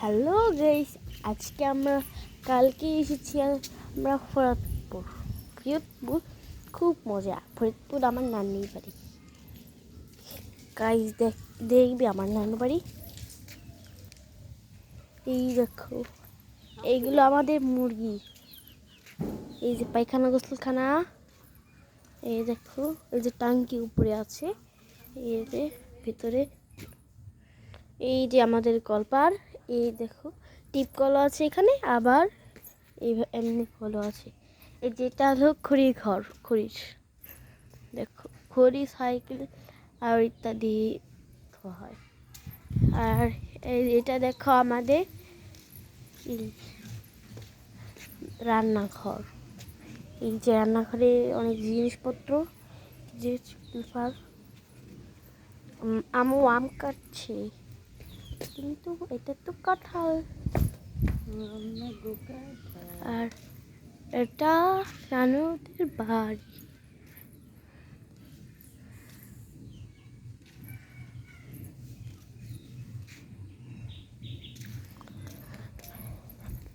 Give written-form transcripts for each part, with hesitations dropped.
Hello guys, আজকে আমরা কালকে এসেছি আমরা ফরিদপুর। ফরিদপুর খুব মজা। ফরিদপুর আমার নানির বাড়ি। গাইস দেখবি আমার নানুর বাড়ি। এই দেখো, এইগুলো আমাদের মুরগি। এই যে পায়খানা গোসলখানা, এই দেখো, এই যে টাঙ্কি উপরে আছে, এই যে ভিতরে, এই যে আমাদের কলপার, এই দেখো টিপ কলও আছে এখানে, আবার এই এমনি কলও আছে। এই যেটা হলো খড়ির ঘর, খড়ির, দেখো খড়ি, সাইকেল আর ইত্যাদি হয়। আর এটা দেখো আমাদের রান্নাঘর। এই যে রান্নাঘরে অনেক জিনিসপত্র, যে পেপার, আমু আম কাটছে, কিন্তু এটা তো কাঁঠাল। আর এটা নানুদের বাড়ি।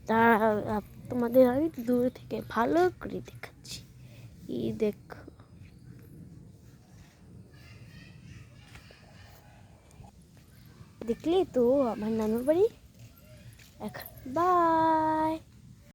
তারা তোমাদের আমি দূর থেকে ভালো করে দেখাচ্ছি। এই দেখো, দেখলি তো আমার নানুর বাড়ি। এখন বাই।